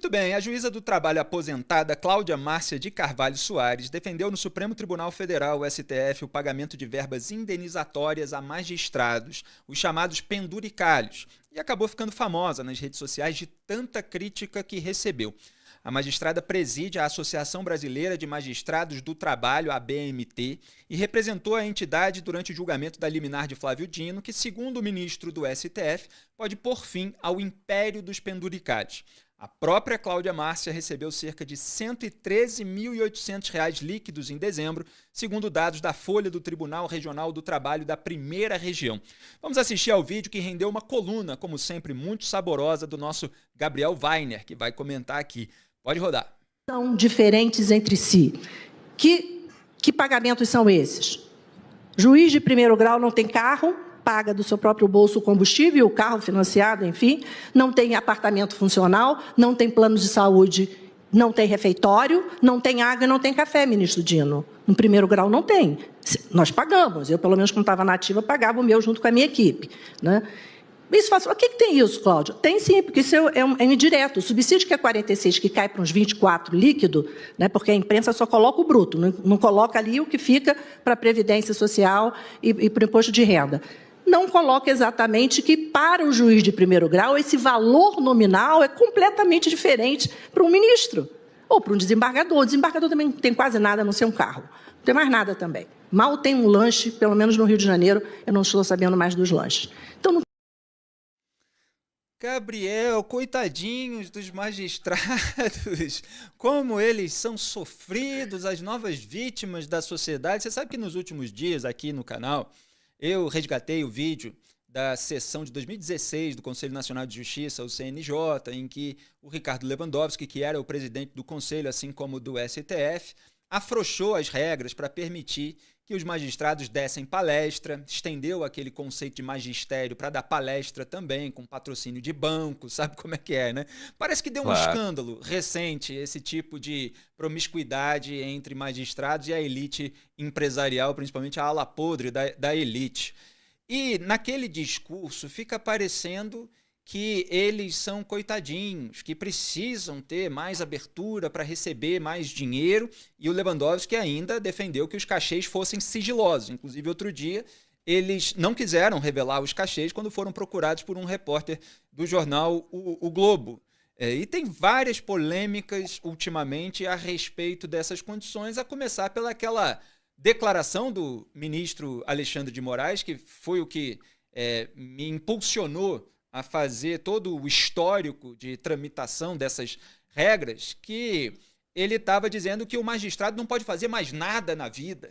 Muito bem, a juíza do trabalho aposentada Cláudia Márcia de Carvalho Soares defendeu no Supremo Tribunal Federal, o STF, o pagamento de verbas indenizatórias a magistrados, os chamados penduricalhos, e acabou ficando famosa nas redes sociais de tanta crítica que recebeu. A magistrada preside a Associação Brasileira de Magistrados do Trabalho, a ABMT, e representou a entidade durante o julgamento da liminar de Flávio Dino, que, segundo o ministro do STF, pode pôr fim ao império dos penduricalhos. A própria Cláudia Márcia recebeu cerca de R$ 113.800 líquidos em dezembro, segundo dados da Folha do Tribunal Regional do Trabalho da Primeira Região. Vamos assistir ao vídeo que rendeu uma coluna, como sempre, muito saborosa, do nosso Gabriel Weiner, que vai comentar aqui. Pode rodar. São diferentes entre si. Que pagamentos são esses? Juiz de primeiro grau não tem carro, paga do seu próprio bolso o combustível, o carro financiado, enfim, não tem apartamento funcional, não tem plano de saúde, não tem refeitório, não tem água e não tem café, ministro Dino. No primeiro grau não tem. Nós pagamos. Eu, pelo menos, quando estava na ativa, pagava o meu junto com a minha equipe, né? Isso faz... O que tem isso, Cláudio? Tem sim, porque isso é indireto. O subsídio que é 46, que cai para uns 24 líquido, né, porque a imprensa só coloca o bruto, não coloca ali o que fica para a Previdência Social e para o imposto de renda. Não coloca exatamente que, para o juiz de primeiro grau, esse valor nominal é completamente diferente para um ministro ou para um desembargador. O desembargador também não tem quase nada a não ser um carro. Não tem mais nada também. Mal tem um lanche, pelo menos no Rio de Janeiro, eu não estou sabendo mais dos lanches. Então, não... Gabriel, coitadinhos dos magistrados, como eles são sofridos, as novas vítimas da sociedade. Você sabe que nos últimos dias aqui no canal eu resgatei o vídeo da sessão de 2016 do Conselho Nacional de Justiça, o CNJ, em que o Ricardo Lewandowski, que era o presidente do Conselho, assim como do STF, afrouxou as regras para permitir que os magistrados dessem palestra, estendeu aquele conceito de magistério para dar palestra também, com patrocínio de banco, sabe como é que é, né? Parece que deu um escândalo recente esse tipo de promiscuidade entre magistrados e a elite empresarial, principalmente a ala podre da elite. E naquele discurso fica parecendo que eles são coitadinhos, que precisam ter mais abertura para receber mais dinheiro, e o Lewandowski ainda defendeu que os cachês fossem sigilosos. Inclusive, outro dia, eles não quiseram revelar os cachês quando foram procurados por um repórter do jornal O Globo. E tem várias polêmicas ultimamente a respeito dessas condições, a começar pelaquela declaração do ministro Alexandre de Moraes, que foi o que me impulsionou a fazer todo o histórico de tramitação dessas regras, que ele estava dizendo que o magistrado não pode fazer mais nada na vida.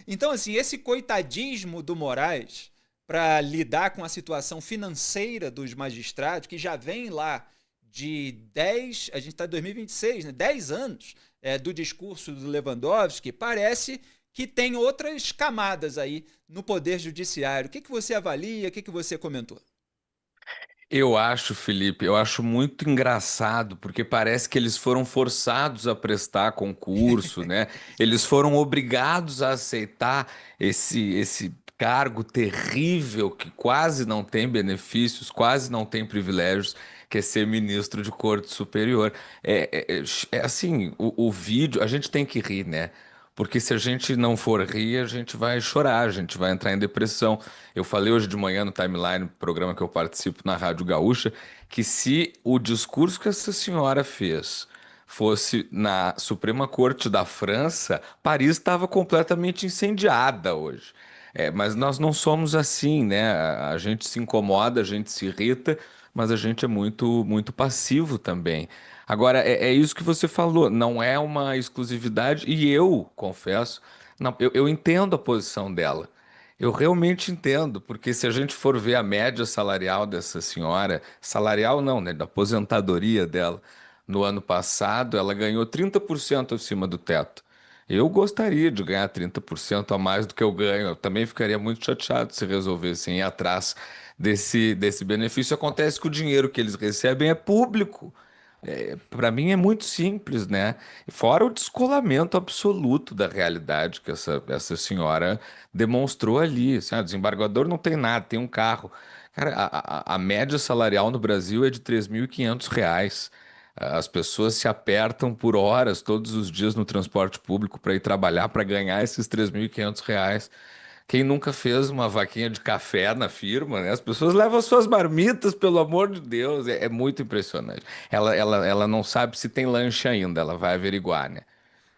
Então, assim, esse coitadismo do Moraes para lidar com a situação financeira dos magistrados, que já vem lá de 10, a gente está em 2026, né, 10 anos do discurso do Lewandowski, parece que tem outras camadas aí no Poder Judiciário. O que você avalia, o que você comentou? Eu acho, Felipe, eu acho muito engraçado, porque parece que eles foram forçados a prestar concurso, né? Eles foram obrigados a aceitar esse cargo terrível que quase não tem benefícios, quase não tem privilégios, que é ser ministro de Corte Superior. É assim, o vídeo, a gente tem que rir, né? Porque se a gente não for rir, a gente vai chorar, a gente vai entrar em depressão. Eu falei hoje de manhã no Timeline, programa que eu participo na Rádio Gaúcha, que se o discurso que essa senhora fez fosse na Suprema Corte da França, Paris estava completamente incendiada hoje. Mas nós não somos assim, né? A gente se incomoda, a gente se irrita, mas a gente é muito, muito passivo também. Agora, é isso que você falou, não é uma exclusividade, e eu confesso, não, eu entendo a posição dela. Eu realmente entendo, porque se a gente for ver a média salarial dessa senhora, salarial não, né, da aposentadoria dela, no ano passado, ela ganhou 30% acima do teto. Eu gostaria de ganhar 30% a mais do que eu ganho. Eu também ficaria muito chateado se resolvessem ir atrás desse benefício. Acontece que o dinheiro que eles recebem é público. Para mim é muito simples, né? Fora o descolamento absoluto da realidade que essa senhora demonstrou ali. Assim, o desembargador não tem nada, tem um carro. Cara, a média salarial no Brasil é de R$ 3.500. As pessoas se apertam por horas todos os dias no transporte público para ir trabalhar, para ganhar esses R$ 3.500. Quem nunca fez uma vaquinha de café na firma, né? As pessoas levam as suas marmitas, pelo amor de Deus, é muito impressionante. Ela não sabe se tem lanche ainda, ela vai averiguar, né?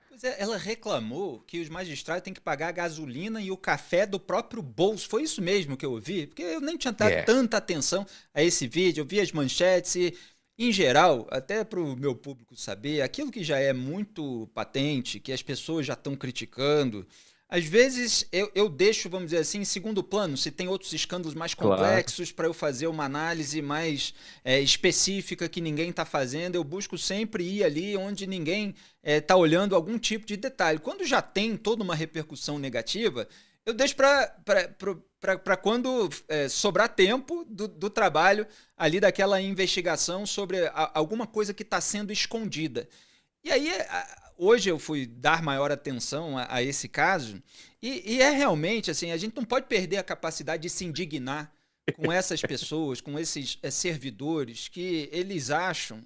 Pois é, ela reclamou que os magistrados têm que pagar a gasolina e o café do próprio bolso. Foi isso mesmo que eu ouvi? Porque eu nem tinha dado É, tanta atenção a esse vídeo. Eu vi as manchetes e, em geral, até para o meu público saber, aquilo que já é muito patente, que as pessoas já estão criticando, às vezes eu deixo, vamos dizer assim, em segundo plano, se tem outros escândalos mais claro. complexos para eu fazer uma análise mais específica que ninguém está fazendo, eu busco sempre ir ali onde ninguém está olhando algum tipo de detalhe. Quando já tem toda uma repercussão negativa, eu deixo para quando sobrar tempo do trabalho ali daquela investigação sobre alguma coisa que está sendo escondida. E aí, hoje eu fui dar maior atenção a esse caso, e é realmente assim, a gente não pode perder a capacidade de se indignar com essas pessoas, com esses servidores, que eles acham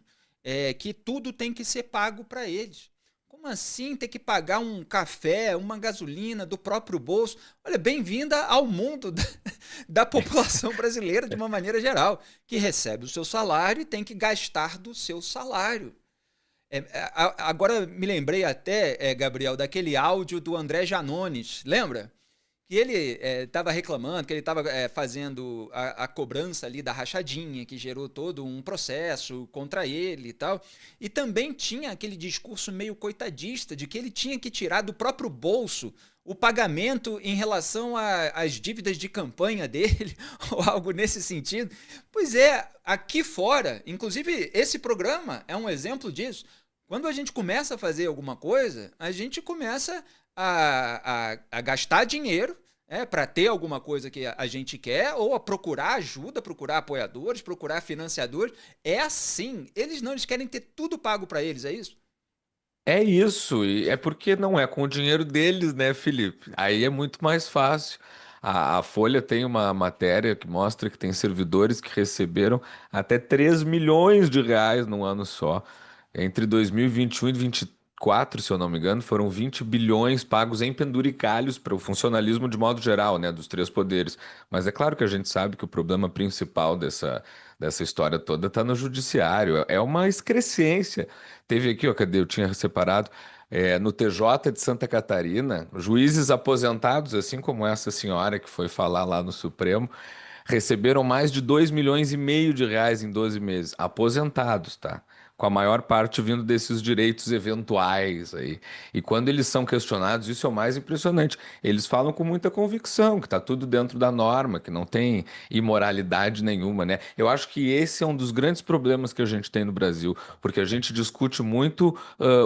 que tudo tem que ser pago para eles. Como assim ter que pagar um café, uma gasolina do próprio bolso? Olha, bem-vinda ao mundo da população brasileira de uma maneira geral, que recebe o seu salário e tem que gastar do seu salário. Agora me lembrei até, Gabriel, daquele áudio do André Janones, lembra? Que ele estava reclamando, que ele estava fazendo a cobrança ali da rachadinha, que gerou todo um processo contra ele e tal. E também tinha aquele discurso meio coitadista de que ele tinha que tirar do próprio bolso o pagamento em relação às dívidas de campanha dele, ou algo nesse sentido. Pois é, aqui fora, inclusive esse programa é um exemplo disso. Quando a gente começa a fazer alguma coisa, a gente começa a gastar dinheiro para ter alguma coisa que a gente quer, ou a procurar ajuda, procurar apoiadores, procurar financiadores. É assim. Eles querem ter tudo pago para eles, é isso? É isso, e é porque não é com o dinheiro deles, né, Felipe? Aí é muito mais fácil. A Folha tem uma matéria que mostra que tem servidores que receberam até R$ 3 milhões num ano só. Entre 2021 e 2024, se eu não me engano, foram 20 bilhões pagos em penduricalhos para o funcionalismo de modo geral, né, dos três poderes. Mas é claro que a gente sabe que o problema principal dessa história toda está no judiciário. É uma excrescência. Teve aqui, ó, cadê? Eu tinha separado. No TJ de Santa Catarina, juízes aposentados, assim como essa senhora que foi falar lá no Supremo, receberam mais de R$ 2,5 milhões em 12 meses. Aposentados, tá? Com a maior parte vindo desses direitos eventuais aí. E quando eles são questionados, isso é o mais impressionante. Eles falam com muita convicção que está tudo dentro da norma, que não tem imoralidade nenhuma, né? Eu acho que esse é um dos grandes problemas que a gente tem no Brasil, porque a gente discute muito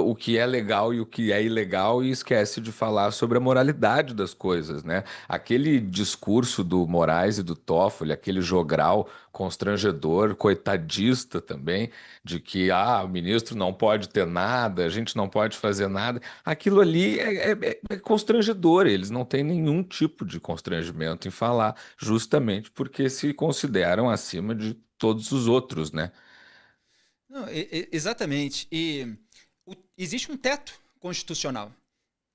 o que é legal e o que é ilegal e esquece de falar sobre a moralidade das coisas, né? Aquele discurso do Moraes e do Toffoli, aquele jogral constrangedor, coitadista também, de que o ministro não pode ter nada, a gente não pode fazer nada. Aquilo ali é constrangedor, eles não têm nenhum tipo de constrangimento em falar, justamente porque se consideram acima de todos os outros, né? Não, exatamente. E existe um teto constitucional.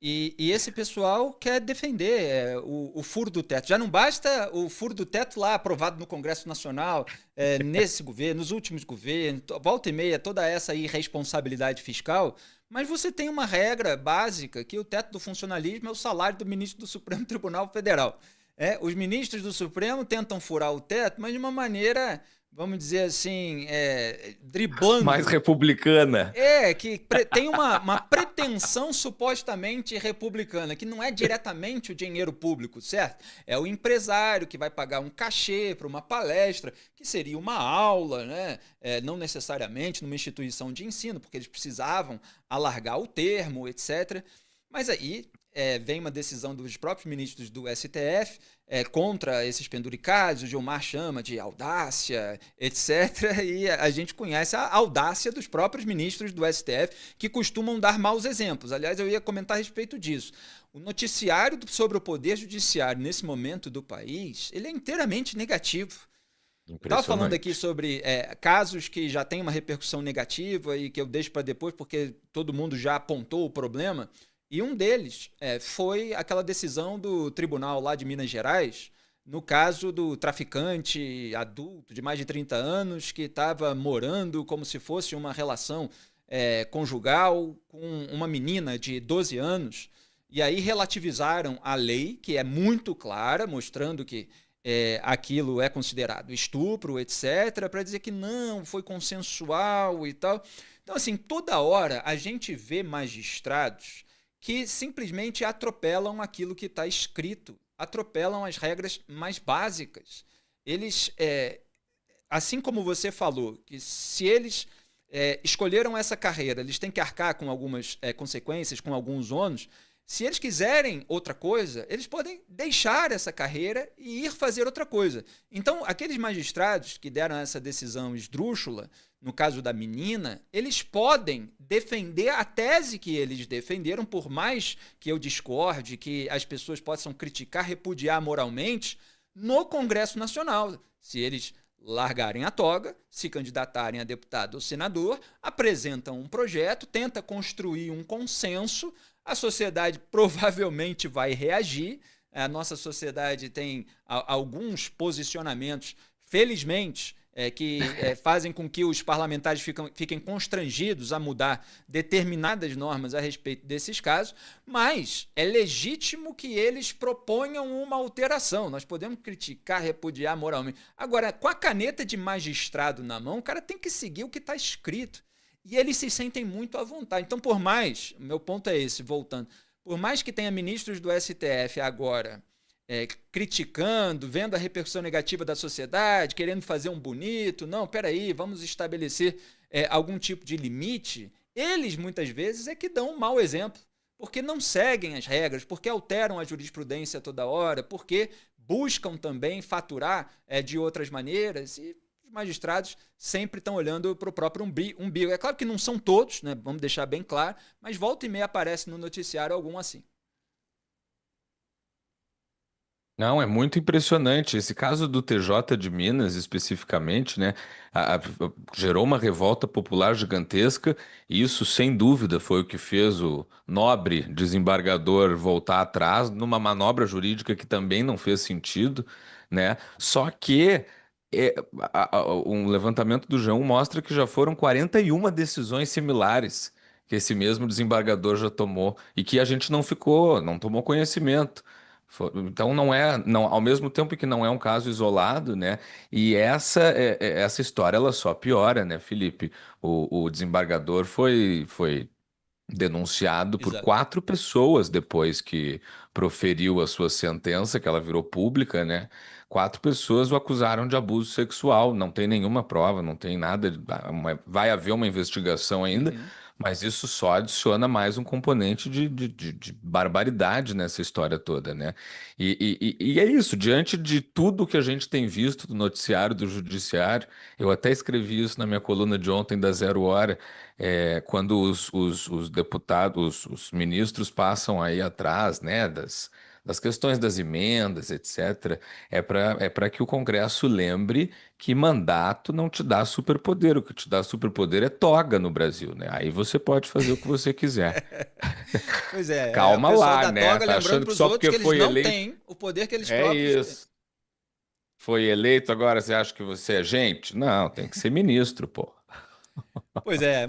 E esse pessoal quer defender o furo do teto. Já não basta o furo do teto lá aprovado no Congresso Nacional, nesse governo, nos últimos governos, volta e meia, toda essa irresponsabilidade fiscal, mas você tem uma regra básica que o teto do funcionalismo é o salário do ministro do Supremo Tribunal Federal. Os ministros do Supremo tentam furar o teto, mas de uma maneira, vamos dizer assim, Mais driblando. republicana. Que tem uma pretensão supostamente republicana, que não é diretamente o dinheiro público, certo? É o empresário que vai pagar um cachê para uma palestra, que seria uma aula, né? Não necessariamente numa instituição de ensino, porque eles precisavam alargar o termo, etc. Mas aí vem uma decisão dos próprios ministros do STF contra esses penduricários, o Gilmar chama de audácia, etc. E a gente conhece a audácia dos próprios ministros do STF, que costumam dar maus exemplos. Aliás, eu ia comentar a respeito disso. O noticiário sobre o poder judiciário nesse momento do país, ele é inteiramente negativo. Eu estava falando aqui Impressionante. sobre casos que já têm uma repercussão negativa e que eu deixo para depois porque todo mundo já apontou o problema. E um deles foi aquela decisão do tribunal lá de Minas Gerais, no caso do traficante adulto de mais de 30 anos que estava morando como se fosse uma relação conjugal com uma menina de 12 anos. E aí relativizaram a lei, que é muito clara, mostrando que aquilo é considerado estupro, etc., para dizer que não, foi consensual e tal. Então, assim, toda hora a gente vê magistrados que simplesmente atropelam aquilo que está escrito, atropelam as regras mais básicas. Eles, assim como você falou, que se eles escolheram essa carreira, eles têm que arcar com algumas consequências, com alguns ônus. Se eles quiserem outra coisa, eles podem deixar essa carreira e ir fazer outra coisa. Então, aqueles magistrados que deram essa decisão esdrúxula, no caso da menina, eles podem defender a tese que eles defenderam, por mais que eu discorde, que as pessoas possam criticar, repudiar moralmente, no Congresso Nacional. Se eles largarem a toga, se candidatarem a deputado ou senador, apresentam um projeto, tenta construir um consenso. A sociedade provavelmente vai reagir. A nossa sociedade tem alguns posicionamentos, felizmente, que fazem com que os parlamentares fiquem constrangidos a mudar determinadas normas a respeito desses casos, mas é legítimo que eles proponham uma alteração. Nós podemos criticar, repudiar moralmente. Agora, com a caneta de magistrado na mão, o cara tem que seguir o que está escrito. E eles se sentem muito à vontade. Então, por mais, meu ponto é esse, voltando, por mais que tenha ministros do STF agora criticando, vendo a repercussão negativa da sociedade, querendo fazer um bonito, não, peraí, vamos estabelecer algum tipo de limite, eles muitas vezes é que dão um mau exemplo, porque não seguem as regras, porque alteram a jurisprudência toda hora, porque buscam também faturar de outras maneiras e os magistrados sempre estão olhando para o próprio umbigo. É claro que não são todos, né? Vamos deixar bem claro, mas volta e meia aparece no noticiário algum assim. Não, é muito impressionante. Esse caso do TJ de Minas, especificamente, né, gerou uma revolta popular gigantesca, e isso, sem dúvida, foi o que fez o nobre desembargador voltar atrás numa manobra jurídica que também não fez sentido, né? Só que é, um levantamento do G1 mostra que já foram 41 decisões similares que esse mesmo desembargador já tomou e que a gente não tomou conhecimento. Então não é, não, ao mesmo tempo que não é um caso isolado, né? E essa história ela só piora, né, Felipe? O desembargador foi denunciado por Exato. 4 pessoas depois que proferiu a sua sentença, que ela virou pública, né? 4 pessoas o acusaram de abuso sexual. Não tem nenhuma prova, não tem nada. Vai haver uma investigação ainda, Uhum. mas isso só adiciona mais um componente de barbaridade nessa história toda, né? E é isso, diante de tudo que a gente tem visto do noticiário, do judiciário, eu até escrevi isso na minha coluna de ontem da Zero Hora, quando os deputados, os ministros passam aí atrás, né, das questões das emendas, etc., é para que o Congresso lembre que mandato não te dá superpoder, o que te dá superpoder é toga no Brasil, né? Aí você pode fazer o que você quiser. Pois é, o Calma pessoal lá, da né? toga Tá lembrando achando para que os só outros porque que eles foi não eleito têm o poder que eles é próprios têm. isso. Foi eleito, agora você acha que você é gente? Não, tem que ser ministro, pô. Pois é.